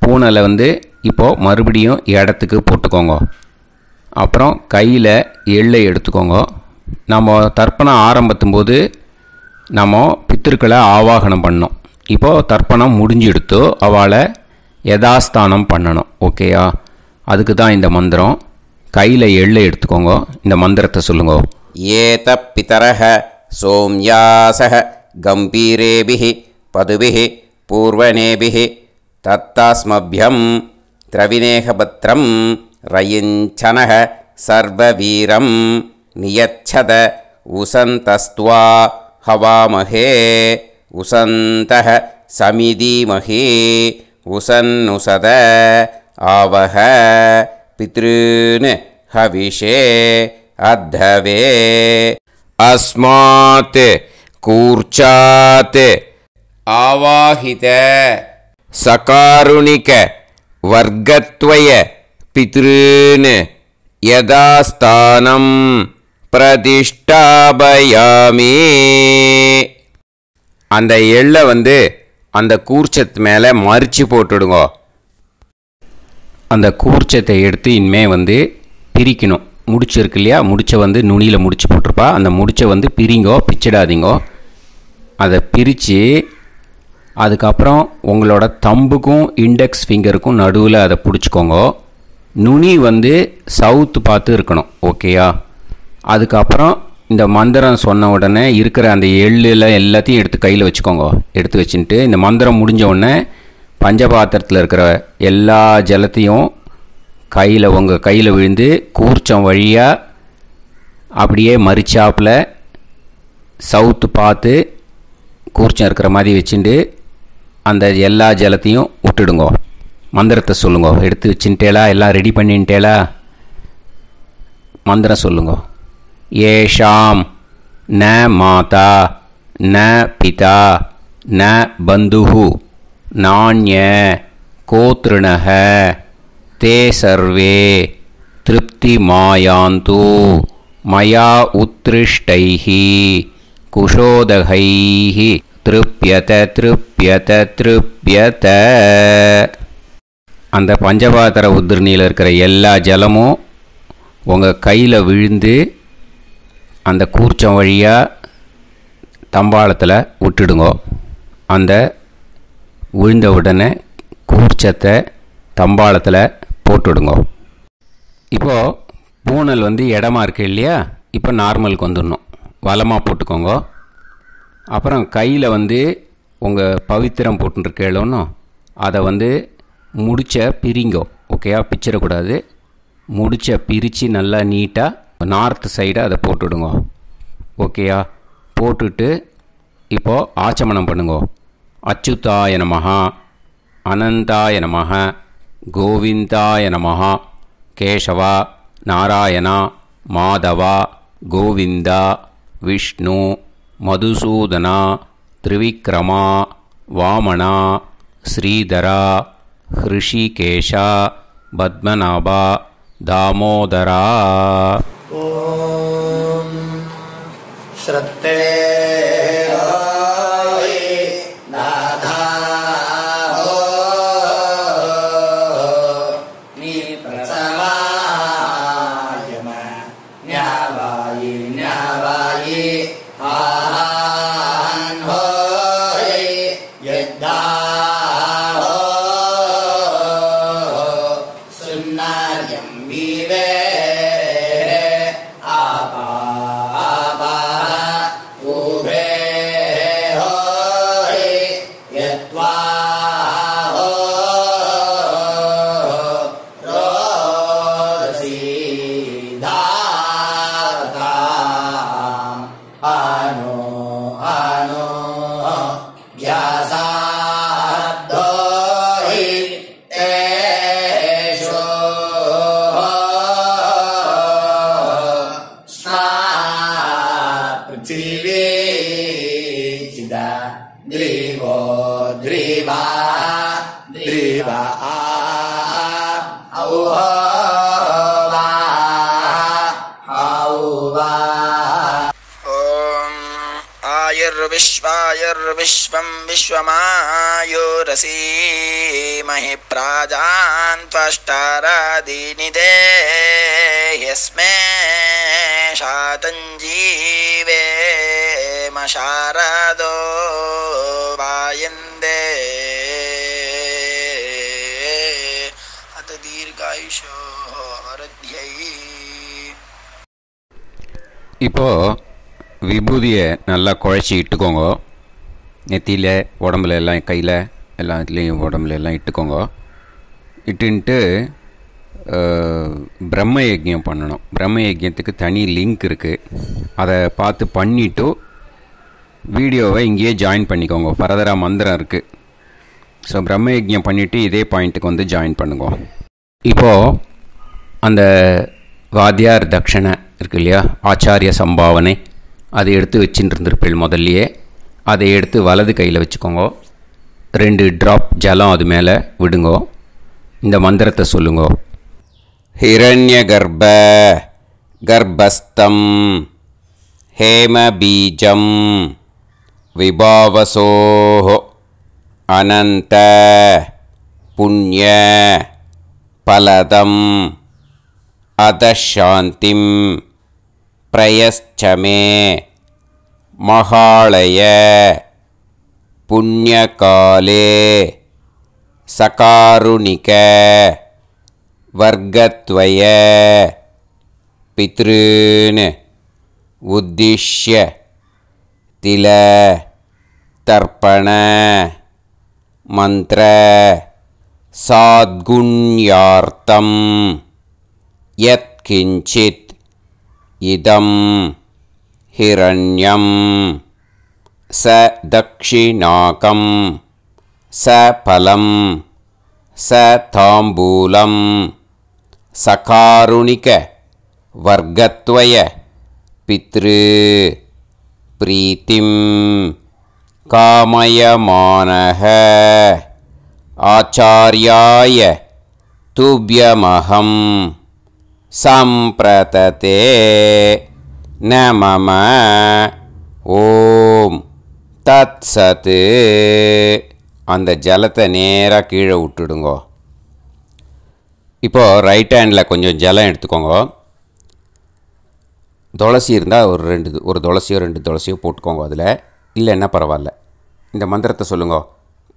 Speaker 1: பூனலை இப்போது மறுபடியும் இடத்துக்கு போட்டுக்கோங்க. அப்புறம் கையில் எள்ளை எடுத்துக்கோங்க. நம்ம தர்ப்பணம் ஆரம்பித்தும் போது நம்ம பித்திருக்களை ஆவாகனம் பண்ணோம். இப்போது தர்ப்பணம் முடிஞ்செடுத்து அவளை யதாஸ்தானம் பண்ணணும். ஓகேயா? அதுக்கு தான் இந்த மந்திரம். கையில் எள்ளை எடுத்துக்கோங்க. இந்த மந்திரத்தை சொல்லுங்க.
Speaker 2: ஏத பிதரஹ சோம்யாசஹ கம்பீரேபிஹி பதுபிஹி பூர்வனேபிஹி தத்தாஸ்மப்யம் திரவிநேகபத்ரம் ரயிஞ்சனஹ சர்வவீரம் நியச்சத உசந்தஸ்த்வா ஹவாமஹே உசந்தஹ சமிதீமஹி உசன்னுசத ஆவஹ பித்ருன் ஹவிஷே அத்தவே. அஸ்மாத் கூர்ச்சாத் ஆவாஹித சகாருணிக வர்க்கத்வய பித்ருன் யதாஸ்தானம் பிரதிஷ்டாபயாமி. அந்த எள்ளை அந்த கூர்ச்சத்து மேலே மறித்து போட்டுடுங்க. அந்த கூர்ச்சத்தை எடுத்து இனிமே பிரிக்கணும். முடிச்சு இருக்கு இல்லையா, முடிச்சை நுனியில் முடிச்சு போட்டிருப்பா. அந்த முடிச்சை பிரிங்கோ, பிச்சிடாதீங்கோ. அதை பிரித்து அதுக்கப்புறம் உங்களோட தம்புக்கும் இண்டெக்ஸ் ஃபிங்கருக்கும் நடுவில் அதை பிடிச்சிக்கோங்க. நுனி சவுத்து பார்த்து இருக்கணும். ஓகேயா? அதுக்கப்புறம் இந்த மந்திரம் சொன்ன உடனே இருக்கிற அந்த எள்ளில் எல்லாத்தையும் எடுத்து கையில் வச்சுக்கோங்க. எடுத்து வச்சுட்டு இந்த மந்திரம் முடிஞ்ச உடனே பஞ்சபாத்திரத்தில் இருக்கிற எல்லா ஜலத்தையும் உங்கள் கையில் விழுந்து கூர்ச்சம் வழியாக அப்படியே மறிச்சாப்பில் சவுத்து பார்த்து கூர்ச்சம் இருக்கிற மாதிரி வச்சுட்டு அந்த எல்லா ஜலத்தையும் விட்டுடுங்க. மந்திரத்தை சொல்லுங்க. எடுத்து வச்சுட்டேலா? எல்லாம் ரெடி பண்ணிட்டேலா? மந்திரம் சொல்லுங்க. ஏஷாம் ந மாதா ந பிதா ந பந்துஹு நாண்ய கோத்ருணஹ தே சர்வே திருப்தி மாயாந்து மயா உத்ருஷ்டைஹி குஷோதகைஹி திருப்யத திருப்யத திருப்யத. அந்த பஞ்சபாத்திர உதிரணியில் இருக்கிற எல்லா ஜலமும் உங்கள் கையில் விழுந்து அந்த கூர்ச்சம் வழியாக தம்பாளத்தில் விட்டுடுங்க. அந்த விழுந்த உடனே கூர்ச்சத்தை தம்பாளத்தில் போட்டுடுங்க. இப்போது பூனல் இடமா இருக்கு இல்லையா, இப்போ நார்மலுக்கு வந்துடணும். வலமாக போட்டுக்கோங்க. அப்புறம் கையில் உங்கள் பவித்திரம் போட்டுருக்கேளோன்னு அதை முடிச்ச பிரிங்கோ. ஓகேயா? பிச்சிடக்கூடாது. முடிச்ச பிரித்து நல்லா நீட்டாக நார்த்து சைடை அதை போட்டுவிடுங்க. ஓகேயா? போட்டுட்டு இப்போது ஆச்சமனம் பண்ணுங்க. அச்சுதாய நமஹ அனந்தாய நமஹ கோவிந்தாய நமஹ கேசவா நாராயணா மாதவா கோவிந்தா விஷ்ணு மதுசூதனா திரிவிக்ரமா வாமனா ஸ்ரீதரா ஹிருஷிகேஷா பத்மநாபா தாமோதரா.
Speaker 3: ஓம் ஸ்ரத்தே நாதா நீ பிரசமாயம ஞாவாயி ஞாவாயி ஆஹான் ஹோய் யத்தா द्रीवो द्रीवा द्रीवा औवा औवा
Speaker 4: आयुर्विश्वं विश्वमायुरसी महि प्राजान् त्वष्टारादीनिदे यस्मे शातञ्जीवे मशारदो वायन्दे अत दीर्घायुषो रध्यै
Speaker 1: இப்போ விபூதியை நல்லா குழச்சி இட்டுக்கோங்க. நெத்தியில் உடம்புல எல்லாம் கையில் எல்லாத்துலேயும் உடம்புல எல்லாம் இட்டுக்கோங்க. இட்டுன்ட்டு பிரம்ம யஜ்யம் பண்ணணும். பிரம்ம யஜ்யத்துக்கு தனி லிங்க் இருக்குது. அதை பார்த்து பண்ணிவிட்டு வீடியோவை இங்கேயே ஜாயின் பண்ணிக்கோங்க. ஃபர்தராக மந்திரம் இருக்குது. ஸோ பிரம்ம யஜ்யம் பண்ணிவிட்டு இதே பாயிண்ட்டுக்கு வந்து ஜாயின் பண்ணுங்க. இப்போது அந்த வாத்தியார் தட்சணை இருக்கு இல்லையா, ஆச்சாரிய சம்பாவனை, அதை எடுத்து வச்சுட்டு இருந்திருப்பேள் முதல்லையே. அதை எடுத்து வலது கையில் வச்சுக்கோங்க. 2 ட்ராப் ஜலம் அது மேலே விடுங்கோ. இந்த மந்திரத்தை சொல்லுங்க.
Speaker 2: हिरण्य गर्भ गर्भस्थं हेम बीजं विभावसोः अनंत पुण्य फलदं अदशान्तिं प्रयश्च मे महालय पुण्यकाले सकारुणिक वर्गत्वय पितॄन् उद्दिश्य तिल तर्पण मंत्र साद्गुण्यार्थं यत्किंचित् इदं हिरण्यं स दक्षिणाकं स फलं स ताम्बूलं सकारुणिक वर्गत्वय पितृ प्रीतिं कामयमानः आचार्याय तुभ्यमहं सम्प्रतते न मम ஓம் தத் சத்து. அந்த ஜலத்தை நேராக கீழே விட்டுடுங்கோ. இப்போது ரைட் ஹேண்டில் கொஞ்சம் ஜலம் எடுத்துக்கோங்க. துளசி இருந்தால் ஒரு துளசியோ 2 துளசியோ போட்டுக்கோங்க. அதில் இல்லைன்னா பரவாயில்ல. இந்த மந்திரத்தை சொல்லுங்க.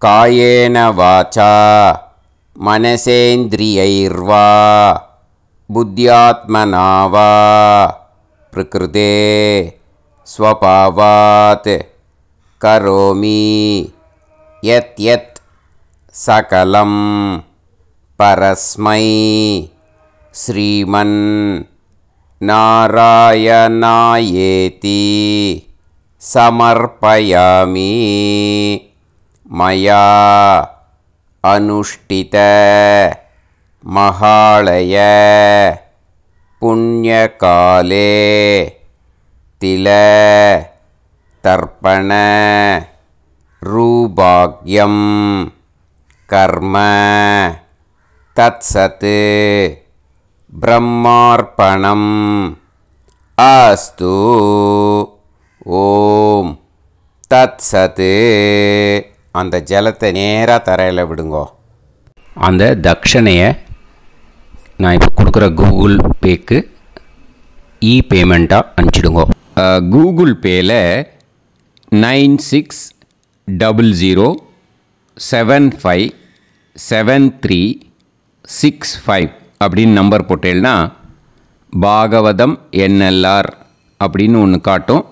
Speaker 2: காயேன வாச்சா மனசேந்திரியைர்வா புத்தியாத்மனாவா பிரகிருதே स्वभावात् करोमि यत् यत् सकलं परस्मै श्रीमन् नारायणायेति समर्पयामि. मया अनुष्ठित महालय पुण्यकाले तिल तर्पण रूपाग्यं कर्म तत्सत् ब्रह्मार्पणम् अस्तु. ஓம் தத் சத். அந்த ஜலத்தை நேராக தரையில் விடுங்கோ.
Speaker 1: அந்த தட்சணையை நான் இப்போ கொடுக்குற கூகுள் பேக்கு பேமெண்ட்டாக அனுப்பிச்சிடுங்கோ. கூகுள் பேயில் 9600757365 அப்படின்னு நம்பர் போட்டேன்னா பாகவதம் NLR அப்படின்னு ஒன்று காட்டும்.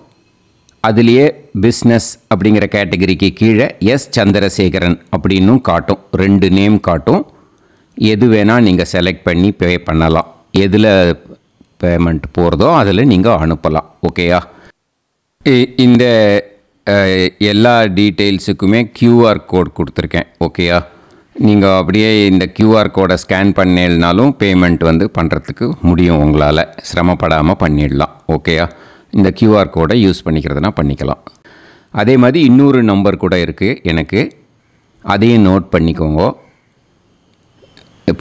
Speaker 1: அதுலேயே பிஸ்னஸ் அப்படிங்கிற கேட்டகரிக்கு கீழே சந்திரசேகரன் அப்படின்னும் காட்டும். 2 நேம் காட்டும். எது வேணால் நீங்கள் செலக்ட் பண்ணி பே பண்ணலாம். எதில் பேமெண்ட் போகிறதோ அதில் நீங்கள் அனுப்பலாம். ஓகேயா? இந்த எல்லா டீட்டெயில்ஸுக்குமே QR கோட் கொடுத்துருக்கேன். ஓகேயா? நீங்கள் அப்படியே இந்த QR கோடை ஸ்கேன் பண்ணினாலும் பேமெண்ட் பண்ணுறதுக்கு முடியும். உங்களால் சிரமப்படாமல் பண்ணிடலாம். ஓகேயா? இந்த QR கோடை யூஸ் பண்ணிக்கிறதுனா பண்ணிக்கலாம். அதே மாதிரி இன்னொரு நம்பர் கூட இருக்குது எனக்கு, அதையும் நோட் பண்ணிக்கோங்க.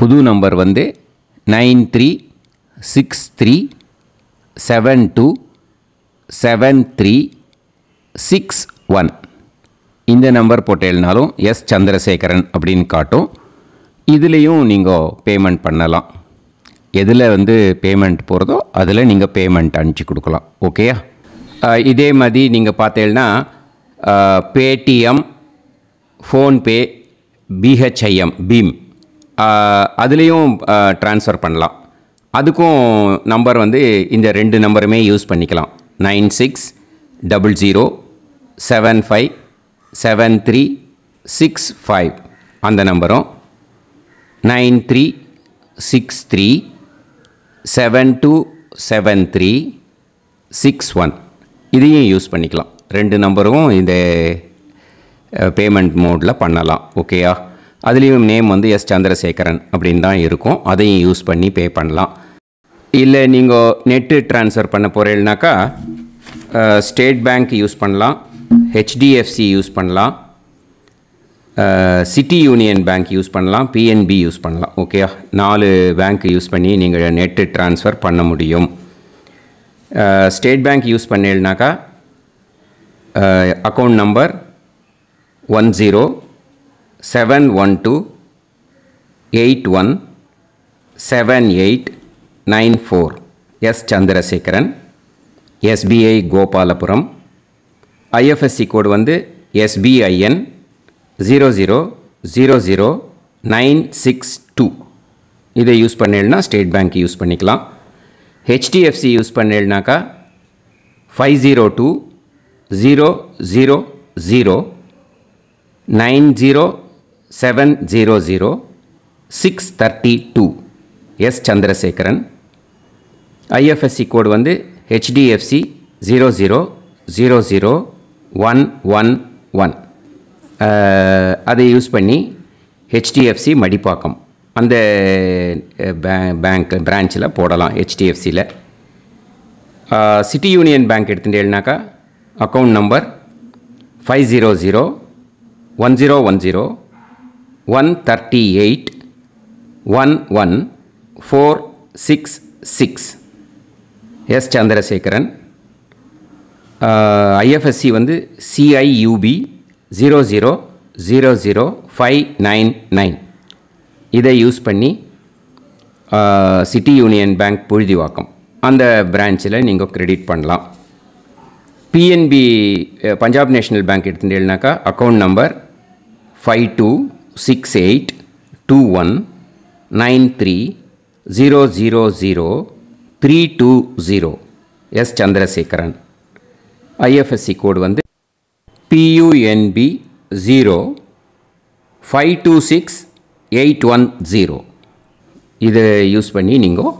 Speaker 1: புது நம்பர் வந்து 9363727361. இந்த நம்பர் போட்டேல்னாலும் எஸ் சந்திரசேகரன் அப்படின்னு காட்டும். இதுலேயும் நீங்கள் பேமெண்ட் பண்ணலாம். எதில் வந்து பேமெண்ட் போகிறதோ அதில் நீங்கள் பேமெண்ட் அனுப்பிச்சி கொடுக்கலாம். ஓகேயா? இதே மாதிரி நீங்கள் பார்த்தேன்னா பேடிஎம், ஃபோன்பே, பிஹெச்ஐஎம், பீம் அதுலேயும் ட்ரான்ஸ்ஃபர் பண்ணலாம். அதுக்கும் நம்பர் வந்து இந்த 2 நம்பருமே யூஸ் பண்ணிக்கலாம். 9600757365 அந்த நம்பரும் 9363727361 இதையும் யூஸ் பண்ணிக்கலாம். 2 நம்பரும் இந்த பேமெண்ட் மோடில் பண்ணலாம். ஓகேயா? அதுலேயும் நேம் வந்து எஸ் சந்திரசேகரன் அப்படின்னு தான் இருக்கும். அதையும் யூஸ் பண்ணி பே பண்ணலாம். இல்லை நீங்கள் நெட்டு ட்ரான்ஸ்ஃபர் பண்ண போகிறீங்கனாக்கா ஸ்டேட் பேங்க் யூஸ் பண்ணலாம், ஹெச்டிஎஃப்சி யூஸ் பண்ணலாம், சிட்டி யூனியன் பேங்க் யூஸ் பண்ணலாம், பிஎன்பி யூஸ் பண்ணலாம். ஓகேயா? 4 பேங்க் யூஸ் பண்ணி நீங்கள் நெட்டு ட்ரான்ஸ்ஃபர் பண்ண முடியும். ஸ்டேட் பேங்க் யூஸ் பண்ணீங்கனாக்கா account number 1071281789 S Chandrasekaran, SBI Gopalapuram. IFSC code வந்து SBIN 0000962. இதை யூஸ் பண்ணீங்கன்னா ஸ்டேட் பேங்க் யூஸ் பண்ணிக்கலாம். ஹெச்டிஎஃப்சி யூஸ் பண்ணீங்கனாக்கா 50200907000632 எஸ் சந்திரசேகரன். ஐஎஃப்எஸ்சி கோடு வந்து HDFC 0000111. அதை யூஸ் பண்ணி HDFC மடிப்பாக்கம் அந்த பேங்க் பிரான்ச்சில் போடலாம். HDFCயில் சிட்டி யூனியன் பேங்க் எடுத்துட்டேன்னாக்கா account number 5001010381146 S Chandrasekaran. IFSC வந்து CIUB 0000599. இதை யூஸ் பண்ணி சிட்டி யூனியன் பேங்க் புழுதிவாக்கம் அந்த பிரான்ச்சில் நீங்கள் கிரெடிட் பண்ணலாம். பிஎன்பி பஞ்சாப் நேஷ்னல் பேங்க் எடுத்துட்டேன்னாக்கா account number 52682193000320 S Chandrasekaran. IFSC code வந்து PUNB 0526810. இதை யூஸ் பண்ணி நீங்கள்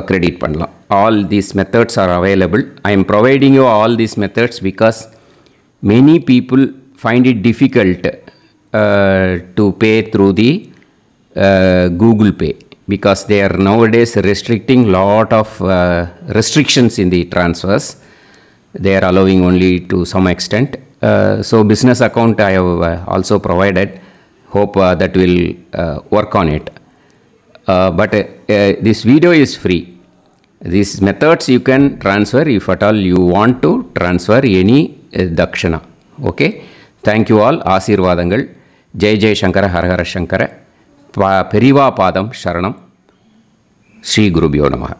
Speaker 1: credit பண்ணலாம். All these methods are available. I am providing you all these methods because many people find it difficult to pay through the Google Pay because they are nowadays restricting lot of restrictions in the transfers. They are allowing only to some extent. So business account I have also provided. Hope that will work on it. But this video is free. These methods you can transfer if at all you want to transfer any dakshana. Okay. Thank you all. Aasirvadangal. Jai Jai Shankara Har Har Shankara. Periva Padam Sharanam. Shri Gurubhyo Namaha.